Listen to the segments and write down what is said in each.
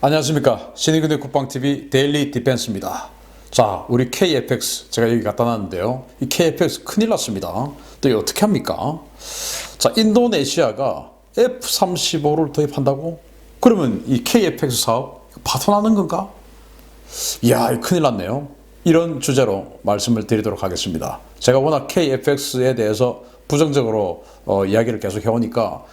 안녕하십니까. 신인근대 국방TV 데일리 디펜스입니다. 자, 우리 KFX 제가 여기 갖다 놨는데요. 이 KFX 큰일 났습니다. 또 이거 어떻게 합니까? 자, 인도네시아가 F-35를 도입한다고? 그러면 이 KFX 사업 파토나는 건가? 이야, 이거 큰일 났네요. 이런 주제로 말씀을 드리도록 하겠습니다. 제가 워낙 KFX에 대해서 부정적으로 이야기를 계속 해오니까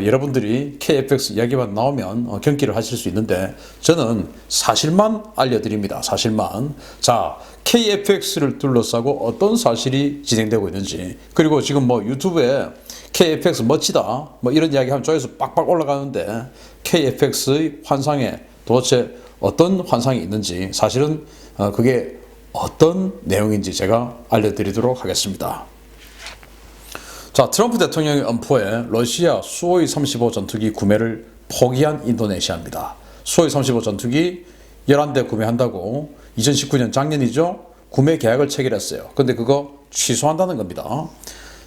여러분들이 KFX 이야기만 나오면 경기를 하실 수 있는데 저는 사실만 알려드립니다. 사실만. 자, KFX를 둘러싸고 어떤 사실이 진행되고 있는지, 그리고 지금 유튜브에 KFX 멋지다 이런 이야기 하면 조회수 빡빡 올라가는데 KFX의 환상에 도대체 어떤 환상이 있는지, 사실은 그게 어떤 내용인지 제가 알려드리도록 하겠습니다. 자, 트럼프 대통령의 엄포에 러시아 수호이 35 전투기 구매를 포기한 인도네시아입니다. 수호이 35 전투기 11대 구매한다고 2019년 작년이죠. 구매 계약을 체결했어요. 근데 그거 취소한다는 겁니다.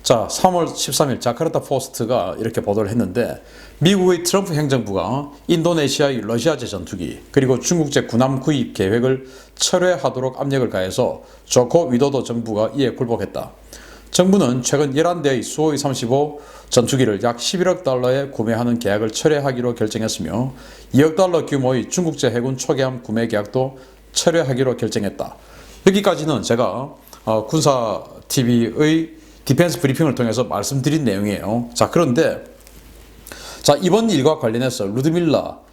자, 3월 13일 자카르타 포스트가 이렇게 보도를 했는데, 미국의 트럼프 행정부가 인도네시아의 러시아제 전투기 그리고 중국제 군함 구입 계획을 철회하도록 압력을 가해서 조코 위도도 정부가 이에 굴복했다. 정부는 최근 11대의 수호이 35 전투기를 약 11억 달러에 구매하는 계약을 철회하기로 결정했으며 2억 달러 규모의 중국제 해군 초계함 구매 계약도 철회하기로 결정했다. 여기까지는 제가 군사TV의 디펜스 브리핑을 통해서 말씀드린 내용이에요. 자, 그런데 이번 일과 관련해서 루드밀라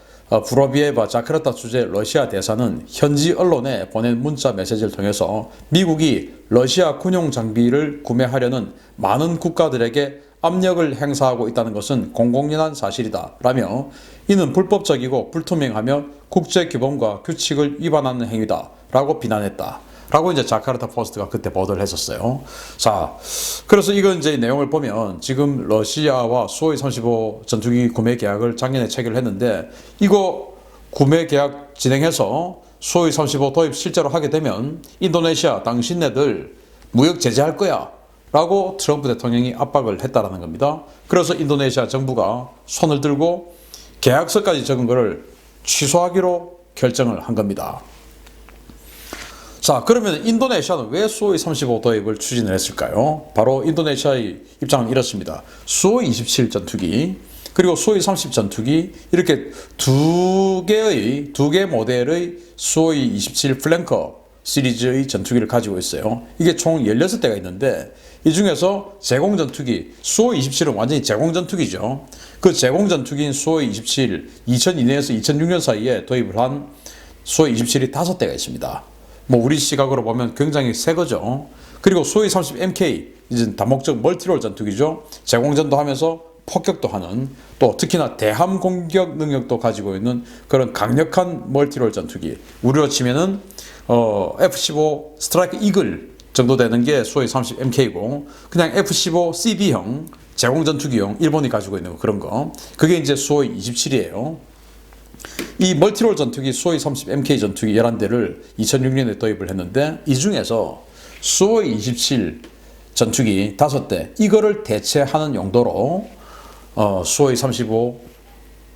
부로비에바 자카르타 주재 러시아 대사는 현지 언론에 보낸 문자 메시지를 통해서 미국이 러시아 군용 장비를 구매하려는 많은 국가들에게 압력을 행사하고 있다는 것은 공공연한 사실이다 라며, 이는 불법적이고 불투명하며 국제규범과 규칙을 위반하는 행위다 라고 비난했다 라고 이제 자카르타 포스트가 그때 보도를 했었어요. 자, 그래서 이건 이제 내용을 보면 지금 러시아와 수호이 35 전투기 구매 계약을 작년에 체결을 했는데, 이거 구매 계약 진행해서 수호이 35 도입 실제로 하게 되면 인도네시아 당신네들 무역 제재할 거야 라고 트럼프 대통령이 압박을 했다라는 겁니다. 그래서 인도네시아 정부가 손을 들고 계약서까지 적은 것을 취소하기로 결정을 한 겁니다. 자, 그러면 인도네시아는 왜 수호이 35 도입을 추진을 했을까요? 바로 인도네시아의 입장은 이렇습니다. 수호이 27 전투기 그리고 수호이 30 전투기, 이렇게 두 개 모델의 수호이 27 플랭커 시리즈의 전투기를 가지고 있어요. 이게 총 16대가 있는데, 이 중에서 제공 전투기 수호이 27은 완전히 제공 전투기죠. 그 제공 전투기인 수호이 27, 2002년에서 2006년 사이에 도입을 한 수호이 27이 5대가 있습니다. 우리 시각으로 보면 굉장히 새 거죠. 그리고 수호이 30 MK, 이제 다목적 멀티롤 전투기죠. 제공전도 하면서 폭격도 하는, 또 특히나 대함 공격 능력도 가지고 있는 그런 강력한 멀티롤 전투기. 우리로 치면은 F-15 스트라이크 이글 정도 되는 게 수호이 30 MK고, 그냥 F-15 CB형 제공 전투기용 일본이 가지고 있는 그런 거, 그게 이제 수호이 27이에요. 이 멀티롤 전투기 수호이 30 MK 전투기 11대를 2006년에 도입을 했는데, 이 중에서 수호이 27 전투기 5대, 이거를 대체하는 용도로 수호이 35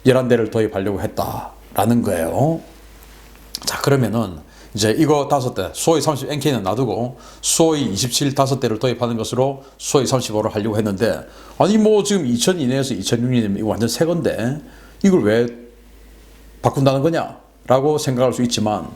11대를 도입하려고 했다라는 거예요. 자, 그러면은 이제 이거 5대, 수호이 30 MK는 놔두고 수호이 27 5대를 도입하는 것으로 수호이 35를 하려고 했는데, 아니 지금 2002년에서 2006년이면 이거 완전 새 건데 이걸 왜 바꾼다는 거냐 라고 생각할 수 있지만,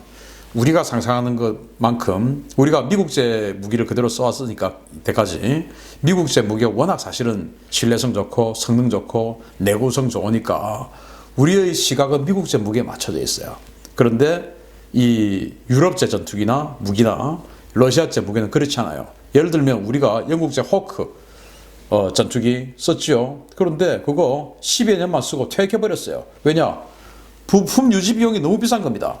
우리가 상상하는 것만큼 우리가 미국제 무기를 그대로 써왔으니까 때까지 미국제 무기가 워낙 사실은 신뢰성 좋고 성능 좋고 내구성 좋으니까 우리의 시각은 미국제 무기에 맞춰져 있어요. 그런데 이 유럽제 전투기나 무기나 러시아제 무기는 그렇지 않아요. 예를 들면 우리가 영국제 호크 전투기 썼죠. 그런데 그거 10여 년만 쓰고 퇴역해버렸어요. 왜냐? 부품 유지 비용이 너무 비싼 겁니다.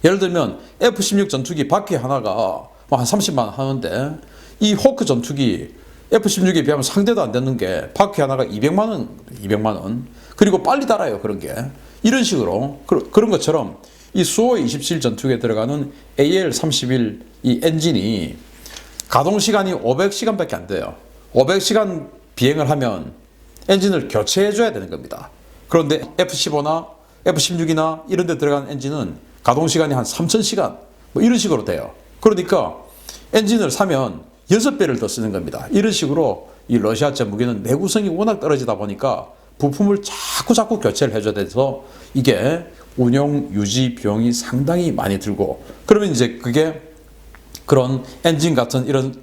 예를 들면 F-16 전투기 바퀴 하나가 한 30만 원 하는데, 이 호크 전투기 F-16에 비하면 상대도 안 되는 게 바퀴 하나가 200만 원. 그리고 빨리 달아요, 그런 게. 이런 식으로 그런 것처럼 이 수호이 27 전투기에 들어가는 AL-31 이 엔진이 가동 시간이 500시간밖에 안 돼요. 500시간 비행을 하면 엔진을 교체해 줘야 되는 겁니다. 그런데 F-15나 F-16이나 이런 데 들어간 엔진은 가동시간이 한 3,000시간 뭐 이런 식으로 돼요. 그러니까 엔진을 사면 6배를 더 쓰는 겁니다. 이런 식으로 이 러시아제 무기는 내구성이 워낙 떨어지다 보니까 부품을 자꾸 교체를 해줘야 돼서 이게 운용 유지 비용이 상당히 많이 들고, 그러면 이제 그게 그런 엔진 같은 이런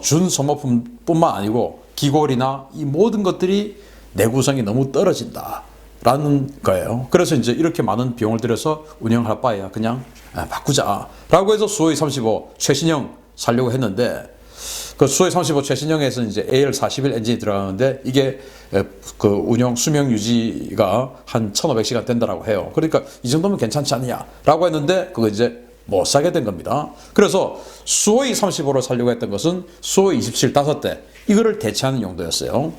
준소모품뿐만 아니고 기골이나 이 모든 것들이 내구성이 너무 떨어진다라는 거예요. 그래서 이제 이렇게 많은 비용을 들여서 운영할 바에야 그냥 바꾸자라고 해서 수호이 35 최신형 살려고 했는데, 그 수호이 35 최신형에서 이제 AL41 엔진이 들어가는데 이게 그 운영 수명 유지가 한 1,500시간 된다라고 해요. 그러니까 이 정도면 괜찮지 않냐라고 했는데 그거 이제 못 사게 된 겁니다. 그래서 수호이 35로 살려고 했던 것은 수호이 27 5대 이거를 대체하는 용도였어요.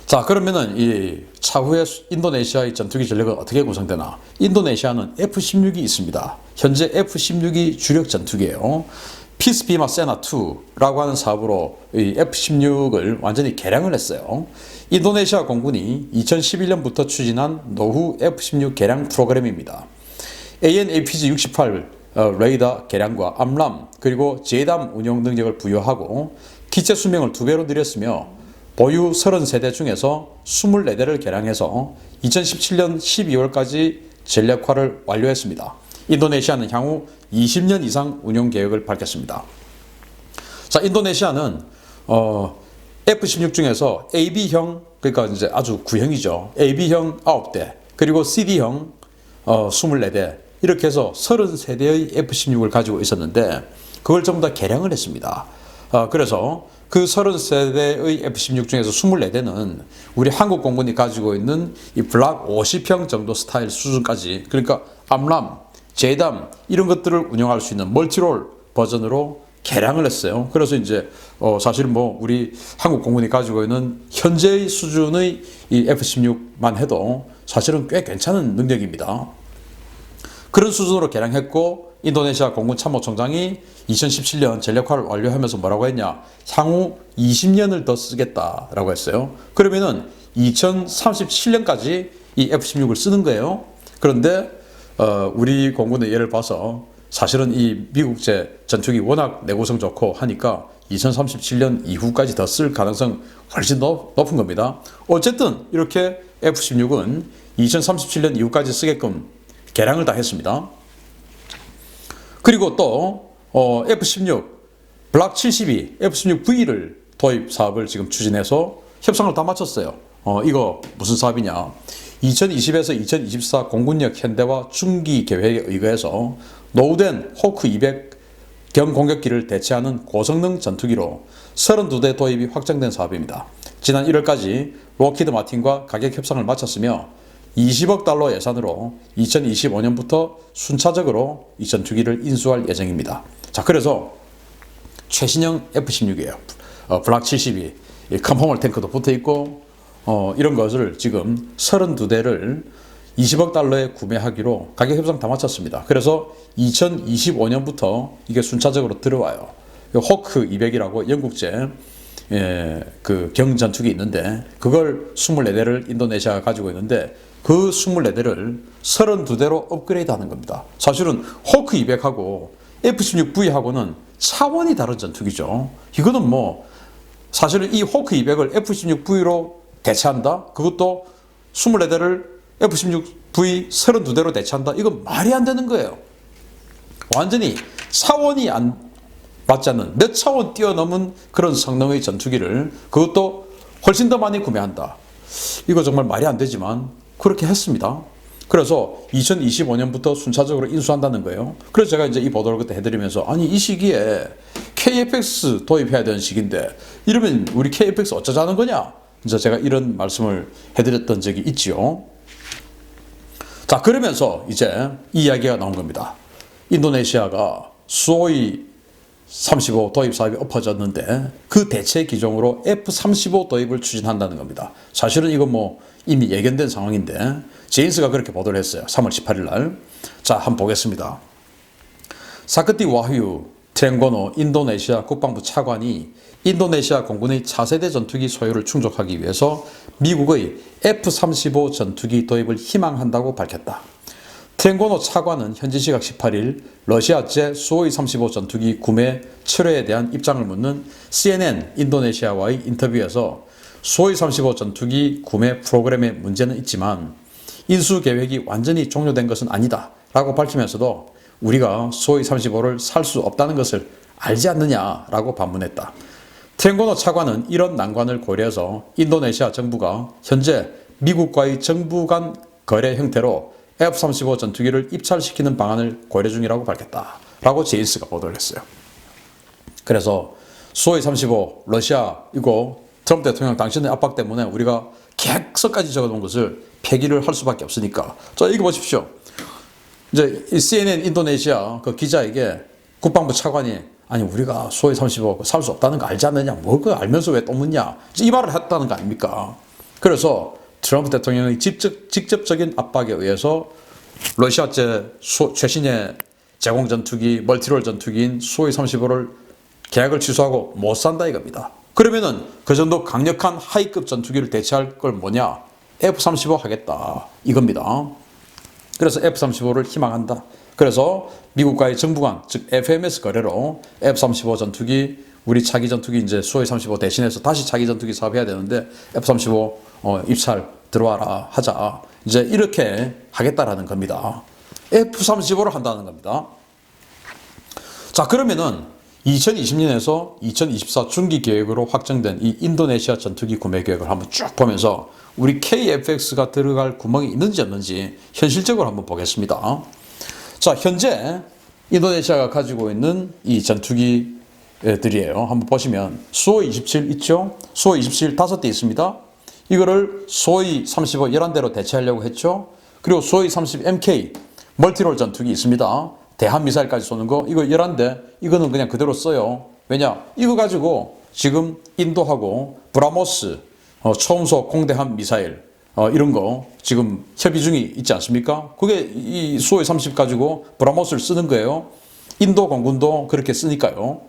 자, 그러면은 이 차후에 인도네시아의 전투기 전력은 어떻게 구성되나? 인도네시아는 F-16이 있습니다. 현재 F-16이 주력 전투기예요. 피스 비마 세나 2라고 하는 사업으로 이 F-16을 완전히 개량을 했어요. 인도네시아 공군이 2011년부터 추진한 노후 F-16 개량 프로그램입니다. AN/APG-68 레이더 개량과 암람 그리고 제담 운용 능력을 부여하고 기체 수명을 2배로 늘렸으며 보유 30세대 중에서 24대를 개량해서 2017년 12월까지 전력화를 완료했습니다. 인도네시아는 향후 20년 이상 운용 계획을 밝혔습니다. 자, 인도네시아는 F-16 중에서 AB형, 그러니까 이제 아주 구형이죠. AB형 9대, 그리고 CD형 24대, 이렇게 해서 30세대의 F-16을 가지고 있었는데 그걸 전부 다 개량을 했습니다. 그래서 그 30세대의 F-16 중에서 24대는 우리 한국 공군이 가지고 있는 이 블락 50형 정도 스타일 수준까지, 그러니까 암람, 제담 이런 것들을 운영할 수 있는 멀티롤 버전으로 개량을 했어요. 그래서 이제 사실 뭐 우리 한국 공군이 가지고 있는 현재의 수준의 이 F-16만 해도 사실은 꽤 괜찮은 능력입니다. 그런 수준으로 개량했고, 인도네시아 공군 참모총장이 2017년 전력화를 완료하면서 뭐라고 했냐? 향후 20년을 더 쓰겠다라고 했어요. 그러면은 2037년까지 이 F-16을 쓰는 거예요. 그런데 우리 공군의 예를 봐서 사실은 이 미국제 전투기 워낙 내구성 좋고 하니까 2037년 이후까지 더 쓸 가능성 훨씬 높은 겁니다. 어쨌든 이렇게 F-16은 2037년 이후까지 쓰게끔 개량을 다 했습니다. 그리고 또 F-16 블락 72 F-16V를 도입 사업을 지금 추진해서 협상을 다 마쳤어요. 이거 무슨 사업이냐? 2020에서 2024 공군력 현대화 중기 계획에 의거해서 노후된 호크 200 경공격기를 대체하는 고성능 전투기로 32대 도입이 확정된 사업입니다. 지난 1월까지 록히드 마틴과 가격 협상을 마쳤으며 20억 달러 예산으로 2025년부터 순차적으로 이 전투기를 인수할 예정입니다. 자, 그래서 최신형 F-16이에요. 블락 72, 컴포멀 탱크도 붙어 있고 이런 것을 지금 32대를 20억 달러에 구매하기로 가격 협상 다 마쳤습니다. 그래서 2025년부터 이게 순차적으로 들어와요. 호크 200이라고 영국제 그 경전투기 있는데 그걸 24대를 인도네시아가 가지고 있는데 그 24대를 32대로 업그레이드 하는 겁니다. 사실은 호크 200하고 F-16V하고는 차원이 다른 전투기죠. 이거는 뭐 사실은 이 호크 200을 F-16V로 대체한다? 그것도 24대를 F-16V 32대로 대체한다? 이건 말이 안 되는 거예요. 완전히 차원이 안 맞지 않는 몇 차원 뛰어넘은 그런 성능의 전투기를 그것도 훨씬 더 많이 구매한다. 이거 정말 말이 안 되지만 그렇게 했습니다. 그래서 2025년부터 순차적으로 인수한다는 거예요. 그래서 제가 이제 이 보도를 그때 해드리면서 아니 이 시기에 KF-X 도입해야 되는 시기인데 이러면 우리 KF-X 어쩌자는 거냐? 이제 제가 이런 말씀을 해드렸던 적이 있지요. 자, 그러면서 이제 이 이야기가 나온 겁니다. 인도네시아가 수호이 35 도입 사업이 엎어졌는데 그 대체 기종으로 F-35 도입을 추진한다는 겁니다. 사실은 이건 뭐 이미 예견된 상황인데 제인스가 그렇게 보도를 했어요. 3월 18일 날. 자, 한번 보겠습니다. 사크티 와휴 트랭고노 인도네시아 국방부 차관이 인도네시아 공군의 차세대 전투기 소요를 충족하기 위해서 미국의 F-35 전투기 도입을 희망한다고 밝혔다. 트렌고노 차관은 현지 시각 18일 러시아제 수호이-35 전투기 구매 철회에 대한 입장을 묻는 CNN 인도네시아와의 인터뷰에서 수호이-35 전투기 구매 프로그램에 문제는 있지만 인수 계획이 완전히 종료된 것은 아니다 라고 밝히면서도 우리가 수호이-35를 살 수 없다는 것을 알지 않느냐라고 반문했다. 트렌고노 차관은 이런 난관을 고려해서 인도네시아 정부가 현재 미국과의 정부 간 거래 형태로 F-35 전투기를 입찰시키는 방안을 고려 중이라고 밝혔다 라고 제이스가 보도를 했어요. 그래서 수호이-35 러시아 이거 트럼프 대통령 당신의 압박 때문에 우리가 계획서까지 적어놓은 것을 폐기를 할 수밖에 없으니까 자 읽어보십시오. 이제 이 CNN 인도네시아 그 기자에게 국방부 차관이 아니 우리가 수호이-35 살 수 없다는 거 알지 않느냐 뭐 그거 알면서 왜 또 묻냐 이 말을 했다는 거 아닙니까? 그래서 트럼프 대통령의 직접적인 압박에 의해서 러시아제 최신의 제공 전투기 멀티롤 전투기인 수호이-35를 계약을 취소하고 못 산다 이겁니다. 그러면은 그 정도 강력한 하이급 전투기를 대체할 걸 뭐냐? F-35 하겠다 이겁니다. 그래서 F-35를 희망한다. 그래서 미국과의 정부 간, 즉 FMS 거래로 F-35 전투기, 우리 차기 전투기 이제 수호이-35 대신해서 다시 차기 전투기 사업해야 되는데 F-35 입찰 들어와라 하자. 이제 이렇게 하겠다라는 겁니다. F-35를 한다는 겁니다. 자 그러면은 2020년에서 2024 중기 계획으로 확정된 이 인도네시아 전투기 구매 계획을 한번 쭉 보면서 우리 KF-X가 들어갈 구멍이 있는지 없는지 현실적으로 한번 보겠습니다. 자, 현재 인도네시아가 가지고 있는 이 전투기들이에요. 한번 보시면 수호이-27 있죠? 수호이-27 5대 있습니다. 이거를 수호이-35 11대로 대체하려고 했죠. 그리고 수호이-30MK 멀티롤 전투기 있습니다. 대한미사일까지 쏘는 거 이거 11대 이거는 그냥 그대로 써요. 왜냐? 이거 가지고 지금 인도하고 브라모스 초음속 공대함 미사일 이런 거 지금 협의 중이 있지 않습니까? 그게 이 수호이-30 가지고 브라모스를 쓰는 거예요. 인도 공군도 그렇게 쓰니까요.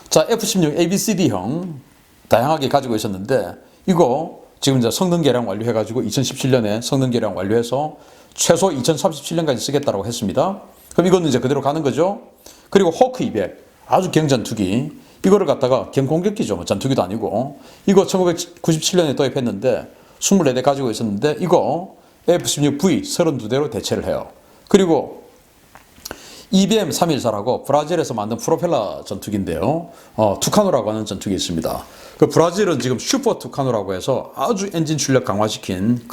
자, F-16 ABCD형 다양하게 가지고 있었는데 이거 지금 이제 성능 개량 완료해가지고 2017년에 성능 개량 완료해서 최소 2037년까지 쓰겠다고 했습니다. 그럼 이거는 이제 그대로 가는 거죠. 그리고 호크 200 아주 경전투기 이거를 갖다가 경공격기죠. 전투기도 아니고 이거 1997년에 도입했는데 24대 가지고 있었는데 이거 F-16V 32대로 대체를 해요. 그리고 EBM 314라고 브라질에서 만든 프로펠러 전투기인데요. 투카노라고 하는 전투기 있습니다. 그 브라질은 지금 슈퍼 투카노라고 해서 아주 엔진 출력 강화시킨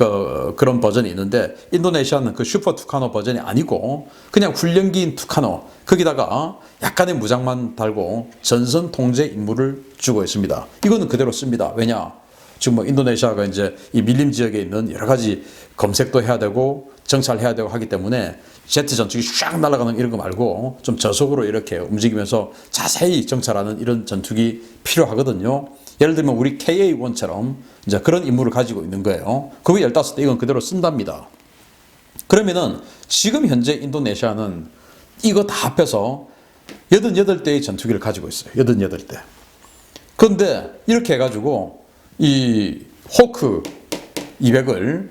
그런 버전이 있는데 인도네시아는 그 슈퍼 투카노 버전이 아니고 그냥 훈련기인 투카노 거기다가 약간의 무장만 달고 전선 통제 임무를 주고 있습니다. 이거는 그대로 씁니다. 왜냐? 지금 뭐 인도네시아가 이제 이 밀림 지역에 있는 여러 가지 검색도 해야 되고 정찰해야 되고 하기 때문에 제트 전투기 쫙 날아가는 이런 거 말고 좀 저속으로 이렇게 움직이면서 자세히 정찰하는 이런 전투기 필요하거든요. 예를 들면 우리 KA-1처럼 이제 그런 임무를 가지고 있는 거예요. 그거 15대 이건 그대로 쓴답니다. 그러면은 지금 현재 인도네시아는 이거 다 합해서 88대의 전투기를 가지고 있어요. 88대. 그런데 이렇게 해가지고 이 호크 200을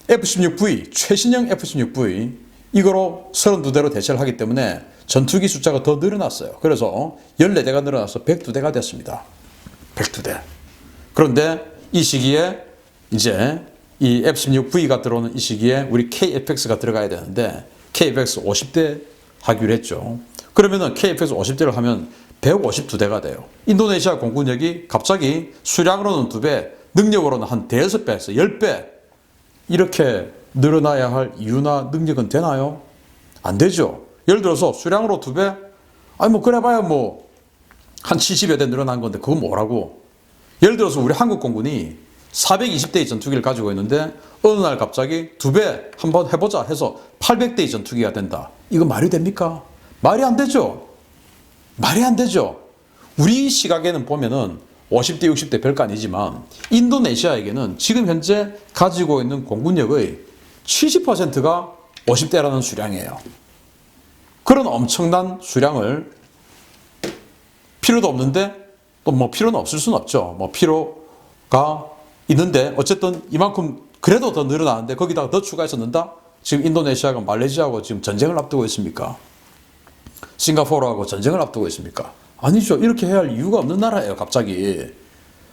F-16V, 최신형 F-16V 이거로 32대로 대체를 하기 때문에 전투기 숫자가 더 늘어났어요. 그래서 14대가 늘어나서 102대가 됐습니다. 102대. 그런데 이 시기에 이제 이 F-16V가 들어오는 이 시기에 우리 KF-X가 들어가야 되는데 KF-X 50대 하기로 했죠. 그러면은 KF-X 50대를 하면 152대가 돼요. 인도네시아 공군력이 갑자기 수량으로는 2배, 능력으로는 한 대여섯 배에서 10배 이렇게 늘어나야 할 이유나 능력은 되나요? 안 되죠. 예를 들어서 수량으로 2배? 아니 뭐 그래봐야 뭐 한 70여 대 늘어난 건데 그건 뭐라고? 예를 들어서 우리 한국 공군이 420대의 전투기를 가지고 있는데 어느 날 갑자기 2배 한번 해보자 해서 800대의 전투기가 된다. 이거 말이 됩니까? 말이 안 되죠. 말이 안 되죠. 우리 시각에는 보면은 50대, 60대 별거 아니지만 인도네시아에게는 지금 현재 가지고 있는 공군력의 70%가 50대라는 수량이에요. 그런 엄청난 수량을 필요도 없는데 또 뭐 필요는 없을 수는 없죠. 뭐 필요가 있는데 어쨌든 이만큼 그래도 더 늘어나는데 거기다가 더 추가해서 넣는다? 지금 인도네시아가 말레이시아하고 지금 전쟁을 앞두고 있습니까? 싱가포르하고 전쟁을 앞두고 있습니까? 아니죠. 이렇게 해야 할 이유가 없는 나라예요, 갑자기.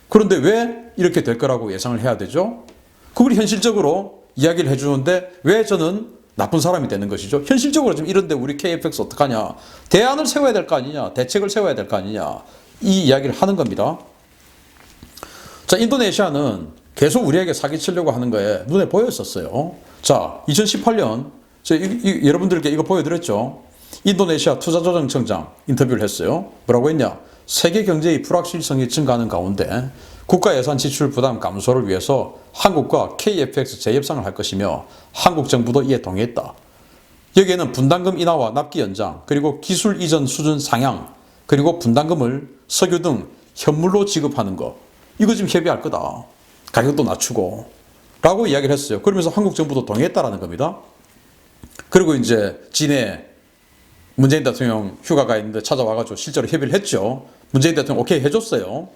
그런데 왜 이렇게 될 거라고 예상을 해야 되죠? 그걸 현실적으로 이야기를 해주는데 왜 저는 나쁜 사람이 되는 것이죠? 현실적으로 지금 이런데 우리 KFX 어떡하냐? 대안을 세워야 될 거 아니냐? 대책을 세워야 될 거 아니냐? 이 이야기를 하는 겁니다. 자, 인도네시아는 계속 우리에게 사기치려고 하는 거에 눈에 보였었어요. 자, 2018년 여러분들께 이거 보여드렸죠. 인도네시아 투자조정청장 인터뷰를 했어요. 뭐라고 했냐? 세계 경제의 불확실성이 증가하는 가운데 국가 예산 지출 부담 감소를 위해서 한국과 KFX 재협상을 할 것이며 한국 정부도 이에 동의했다. 여기에는 분담금 인하와 납기 연장, 그리고 기술 이전 수준 상향, 그리고 분담금을 석유 등 현물로 지급하는 거, 이거 지금 협의할 거다. 가격도 낮추고 라고 이야기를 했어요. 그러면서 한국 정부도 동의했다라는 겁니다. 그리고 이제 진해 문재인 대통령 휴가가 있는데 찾아와가지고 실제로 협의를 했죠. 문재인 대통령 오케이 해줬어요.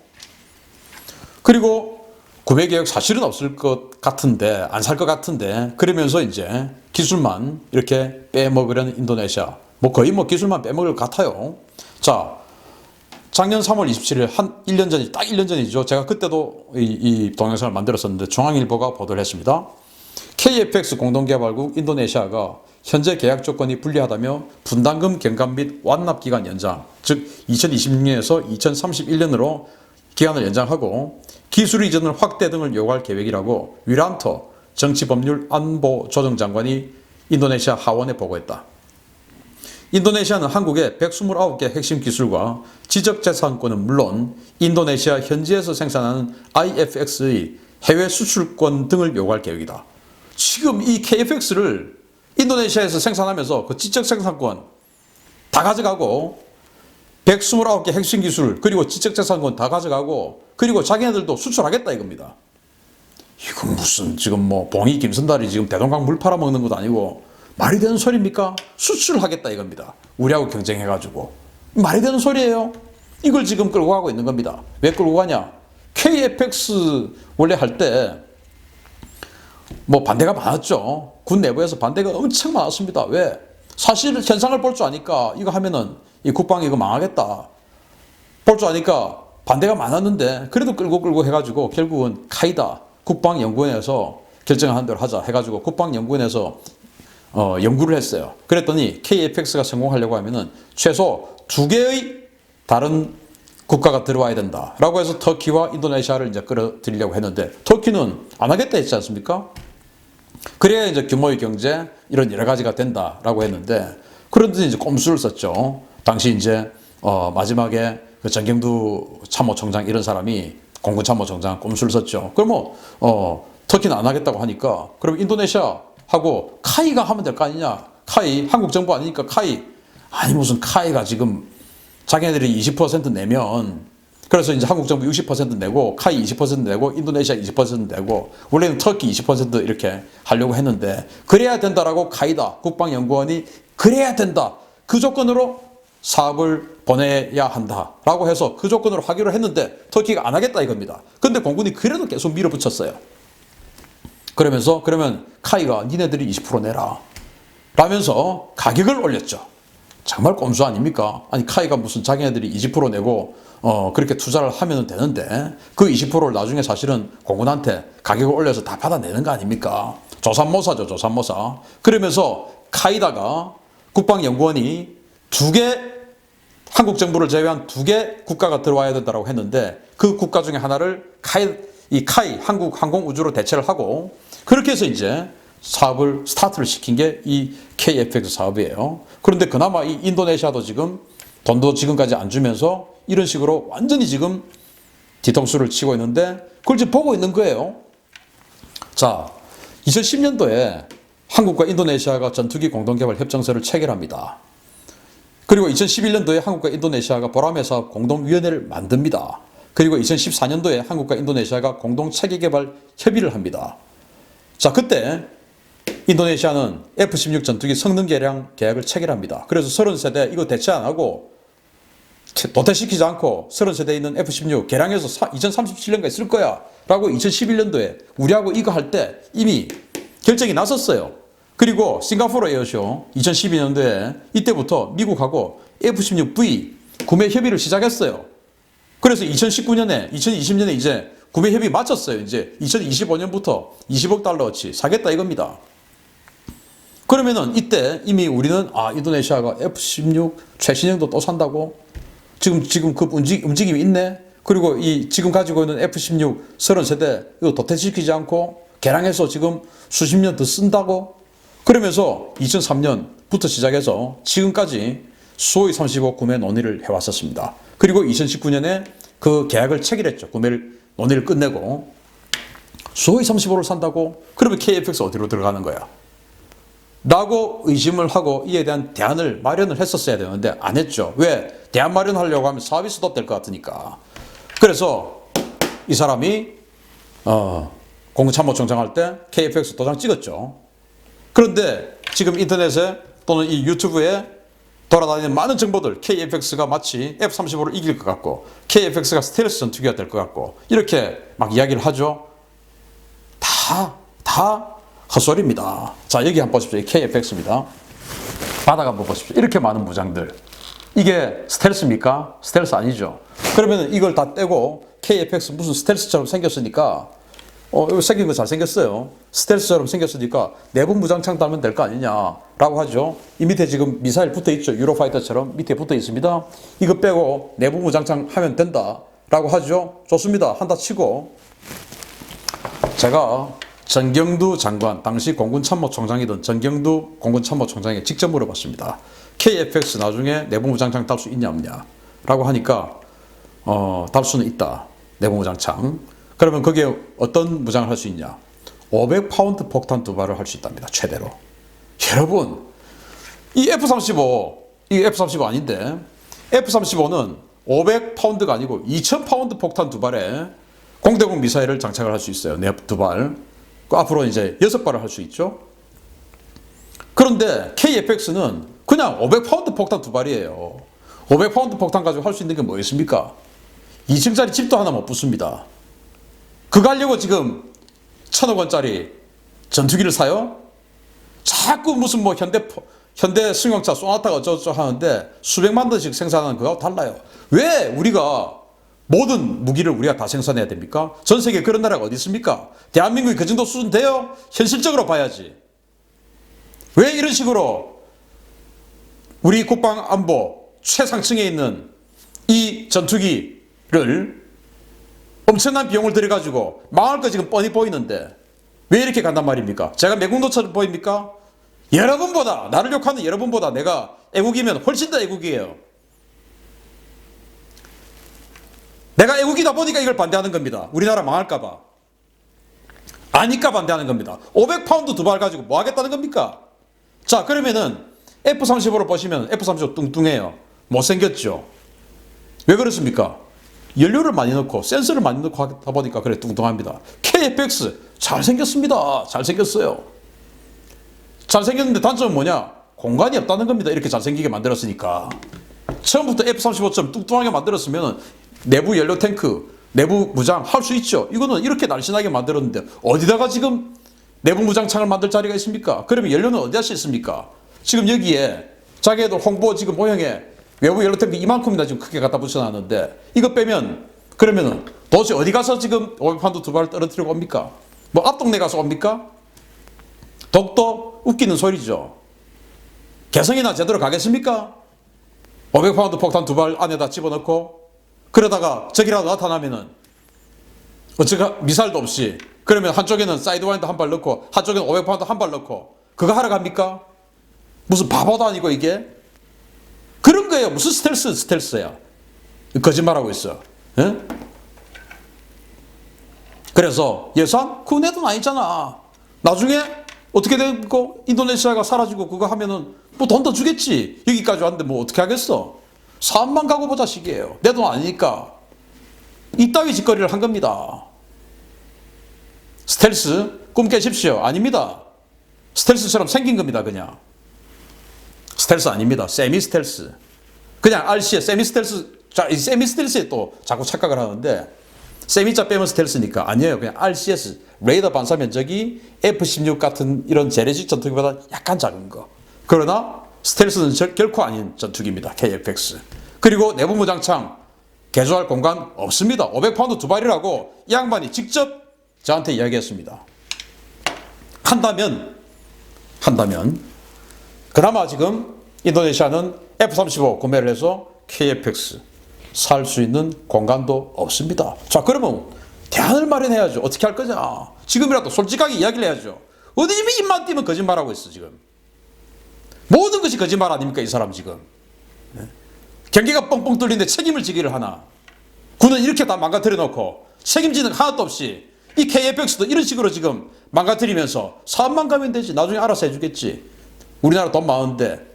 그리고 구매계획 사실은 없을 것 같은데, 안 살 것 같은데, 그러면서 이제 기술만 이렇게 빼먹으려는 인도네시아. 뭐 거의 뭐 기술만 빼먹을 것 같아요. 자, 작년 3월 27일 한 1년 전이, 딱 1년 전이죠. 제가 그때도 이 동영상을 만들었었는데 중앙일보가 보도를 했습니다. KFX 공동개발국 인도네시아가 현재 계약 조건이 불리하다며 분담금 경감 및 완납 기간 연장, 즉 2026년에서 2031년으로 기간을 연장하고 기술 이전을 확대 등을 요구할 계획이라고 위란터 정치법률안보조정장관이 인도네시아 하원에 보고했다. 인도네시아는 한국의 129개 핵심 기술과 지적재산권은 물론 인도네시아 현지에서 생산하는 IFX의 해외 수출권 등을 요구할 계획이다. 지금 이 KFX를 인도네시아에서 생산하면서 그 지적생산권 다 가져가고 129개 핵심 기술 그리고 지적재산권 다 가져가고 그리고 자기네들도 수출하겠다 이겁니다. 이건 무슨 지금 뭐 봉이 김선달이 지금 대동강 물 팔아먹는 것도 아니고 말이 되는 소리입니까? 수출하겠다 이겁니다. 우리하고 경쟁해가지고. 말이 되는 소리예요. 이걸 지금 끌고 가고 있는 겁니다. 왜 끌고 가냐? KFX 원래 할 때 뭐 반대가 많았죠. 군 내부에서 반대가 엄청 많았습니다. 왜? 사실 현상을 볼 줄 아니까 이거 하면은 이 국방이 이거 망하겠다. 볼 줄 아니까 반대가 많았는데 그래도 끌고 해가지고 결국은 카이다 국방연구원에서 결정한 대로 하자 해가지고 국방연구원에서 연구를 했어요. 그랬더니 KFX가 성공하려고 하면은 최소 2개의 다른 국가가 들어와야 된다라고 해서 터키와 인도네시아를 이제 끌어들이려고 했는데 터키는 안 하겠다 했지 않습니까? 그래야 이제 규모의 경제 이런 여러 가지가 된다라고 했는데 그런데 이제 꼼수를 썼죠. 당시 이제 마지막에 그 정경두 참모총장 이런 사람이 공군 참모총장 꼼수를 썼죠. 그럼 뭐 터키는 안 하겠다고 하니까 그럼 인도네시아하고 카이가 하면 될 거 아니냐? 카이 한국 정부 아니니까 카이 아니 무슨 카이가 지금 자기네들이 20% 내면 그래서 이제 한국 정부 60% 내고 카이 20% 내고 인도네시아 20% 내고 원래는 터키 20% 이렇게 하려고 했는데 그래야 된다라고 카이다 국방연구원이 그래야 된다 그 조건으로 사업을 보내야 한다라고 해서 그 조건으로 하기로 했는데 터키가 안 하겠다 이겁니다. 근데 공군이 그래도 계속 밀어붙였어요. 그러면서 그러면 카이가 니네들이 20% 내라 라면서 가격을 올렸죠. 정말 꼼수 아닙니까? 아니 카이가 무슨 자기네들이 20% 내고 그렇게 투자를 하면 되는데 그 20%를 나중에 사실은 공군한테 가격을 올려서 다 받아내는 거 아닙니까? 조삼모사죠, 조삼모사. 그러면서 카이다가 국방연구원이 2개 한국 정부를 제외한 2개 국가가 들어와야 된다고 했는데 그 국가 중에 하나를 카이 한국 항공우주로 대체를 하고 그렇게 해서 이제 사업을 스타트를 시킨 게 이 KFX 사업이에요. 그런데 그나마 이 인도네시아도 지금 돈도 지금까지 안 주면서 이런 식으로 완전히 지금 뒤통수를 치고 있는데 그걸 지금 보고 있는 거예요. 자, 2010년도에 한국과 인도네시아가 전투기 공동개발 협정서를 체결합니다. 그리고 2011년도에 한국과 인도네시아가 보라매 사업 공동위원회를 만듭니다. 그리고 2014년도에 한국과 인도네시아가 공동 체계개발 협의를 합니다. 자, 그때 인도네시아는 F-16 전투기 성능 개량 계약을 체결합니다. 그래서 30세대 이거 대체 안 하고 도태시키지 않고 30세대에 있는 F-16 개량해서 2037년까지 쓸 거야 라고 2011년도에 우리하고 이거 할 때 이미 결정이 났었어요. 그리고 싱가포르 에어쇼 2012년도에 이때부터 미국하고 F-16V 구매 협의를 시작했어요. 그래서 2019년에 2020년에 이제 구매 협의 마쳤어요. 이제 2025년부터 20억 달러어치 사겠다 이겁니다. 그러면은 이때 이미 우리는 인도네시아가 F-16 최신형도 또 산다고? 지금 그 움직임이 있네? 그리고 지금 가지고 있는 F-16 30세대 이거 도태시키지 않고 개량해서 지금 수십 년 더 쓴다고? 그러면서 2003년부터 시작해서 지금까지 수호이 35 구매 논의를 해왔었습니다. 그리고 2019년에 그 계약을 체결했죠. 논의를 끝내고 수호이 35를 산다고? 그러면 KFX 어디로 들어가는 거야? 라고 의심을 하고 이에 대한 대안을 마련을 했었어야 되는데 안 했죠. 왜? 대안 마련하려고 하면 사업이 수도될 것 같으니까. 그래서 이 사람이 공군참모총장 할 때 KFX 도장 찍었죠. 그런데 지금 인터넷에 또는 이 유튜브에 돌아다니는 많은 정보들 KFX가 마치 F-35를 이길 것 같고 KFX가 스텔스 전투기가 될 것 같고 이렇게 막 이야기를 하죠. 다 헛소리입니다. 자, 여기 한번 보십시오. KFX입니다. 바닥 한번 보십시오. 이렇게 많은 무장들. 이게 스텔스입니까? 스텔스 아니죠. 그러면 이걸 다 떼고 KFX 무슨 스텔스처럼 생겼으니까 여기 생긴 거 잘생겼어요. 스텔스처럼 생겼으니까 내부 무장창 달면 될 거 아니냐라고 하죠. 이 밑에 지금 미사일 붙어 있죠. 유로파이터처럼 밑에 붙어 있습니다. 이거 빼고 내부 무장창 하면 된다라고 하죠. 좋습니다. 한다 치고 제가 전경두 장관, 당시 공군참모총장이던 전경두 공군참모총장에게 직접 물어봤습니다. KFX 나중에 내부 무장창 달 수 있냐 없냐 라고 하니까 달 수는 있다. 내부 무장창. 그러면 거기에 어떤 무장을 할 수 있냐? 500파운드 폭탄 2발을 할 수 있답니다. 최대로. 여러분, 이 F-35 아닌데 F-35는 500파운드가 아니고 2000파운드 폭탄 2발에 공대공 미사일을 장착을 할 수 있어요. 2발. 앞으로 이제 6발을 할 수 있죠. 그런데 KFX는 그냥 500파운드 폭탄 2발이에요. 500파운드 폭탄 가지고 할 수 있는 게 뭐였습니까? 2층짜리 집도 하나 못 붙습니다. 그거 하려고 지금 1,000억 원짜리 전투기를 사요? 자꾸 무슨 뭐 현대 승용차 소나타가 어쩌고저쩌고 하는데 수백만 대씩 생산하는 그거하고 달라요. 왜 우리가 모든 무기를 우리가 다 생산해야 됩니까? 전 세계에 그런 나라가 어디 있습니까? 대한민국이 그 정도 수준 돼요? 현실적으로 봐야지. 왜 이런 식으로 우리 국방안보 최상층에 있는 이 전투기를 엄청난 비용을 들여가지고 망할 거 지금 뻔히 보이는데 왜 이렇게 간단 말입니까? 제가 매국노처럼 보입니까? 여러분보다, 나를 욕하는 여러분보다 내가 애국이면 훨씬 더 애국이에요. 내가 애국이다 보니까 이걸 반대하는 겁니다. 우리나라 망할까봐. 아니까 반대하는 겁니다. 500파운드 2발 가지고 뭐 하겠다는 겁니까? 자, 그러면은 F-35로 보시면 F-35 뚱뚱해요. 못생겼죠. 왜 그렇습니까? 연료를 많이 넣고 센서를 많이 넣고 하다 보니까 그래 뚱뚱합니다. KFX 잘생겼습니다. 잘생겼어요. 잘생겼는데 단점은 뭐냐? 공간이 없다는 겁니다. 이렇게 잘생기게 만들었으니까. 처음부터 F-35처럼 뚱뚱하게 만들었으면 내부 연료 탱크, 내부 무장 할 수 있죠. 이거는 이렇게 날씬하게 만들었는데 어디다가 지금 내부 무장창을 만들 자리가 있습니까? 그러면 연료는 어디다 싣습니까? 지금 여기에 자기애들 홍보 지금 모형에 외부 연료 탱크 이만큼이나 지금 크게 갖다 붙여놨는데 이거 빼면 그러면은 도대체 어디 가서 지금 500파운드 2발을 떨어뜨리고 옵니까? 뭐 앞동네 가서 옵니까? 독도 웃기는 소리죠. 개성이나 제대로 가겠습니까? 500파운드 폭탄 2발 안에다 집어넣고 그러다가 저기라도 나타나면은 어쩌가 미사일도 없이 그러면 한쪽에는 사이드와인드 한 발 넣고 한쪽에는 500파운드 한 발 넣고 그거 하러 갑니까? 무슨 바보도 아니고 이게 그런 거예요. 무슨 스텔스야. 거짓말하고 있어. 에? 그래서 예산? 그거 내 돈 아니잖아. 나중에 어떻게 되고 인도네시아가 사라지고 그거 하면은 뭐 돈 더 주겠지. 여기까지 왔는데 뭐 어떻게 하겠어. 사업만 가고 보자 식이에요. 내 돈 아니니까. 이따위 짓거리를 한 겁니다. 스텔스? 꿈 깨십시오. 아닙니다. 스텔스처럼 생긴 겁니다. 그냥. 스텔스 아닙니다. 세미 스텔스. 그냥 RC의 세미 스텔스 자, 이 세미 스텔스에 또 자꾸 착각을 하는데 세미자 빼면 스텔스니까 아니에요. 그냥 RCS 레이더 반사 면적이 F-16 같은 이런 재래식 전투기보다 약간 작은 거. 그러나 스텔스는 결코 아닌 전투기입니다. KF-X. 그리고 내부 무장창 개조할 공간 없습니다. 500파운드 두 발이라고 이 양반이 직접 저한테 이야기했습니다. 한다면 그나마 지금 인도네시아는 F-35 구매를 해서 KF-X 살 수 있는 공간도 없습니다. 자, 그러면 대안을 마련해야죠. 어떻게 할 거냐. 지금이라도 솔직하게 이야기를 해야죠. 어디 입만 띄면 거짓말하고 있어 지금. 모든 것이 거짓말 아닙니까 이 사람 지금. 경기가 뻥뻥 뚫리는데 책임을 지기를 하나. 군은 이렇게 다 망가뜨려 놓고 책임지는 하나도 없이 이 KF-X도 이런 식으로 지금 망가뜨리면서 사업만 가면 되지. 나중에 알아서 해주겠지. 우리나라 돈 많은데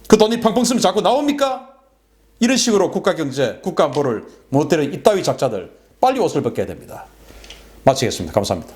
그 돈이 펑펑 쓰면 자꾸 나옵니까? 이런 식으로 국가 경제, 국가 안보를 무너뜨리는 이따위 작자들 빨리 옷을 벗겨야 됩니다. 마치겠습니다. 감사합니다.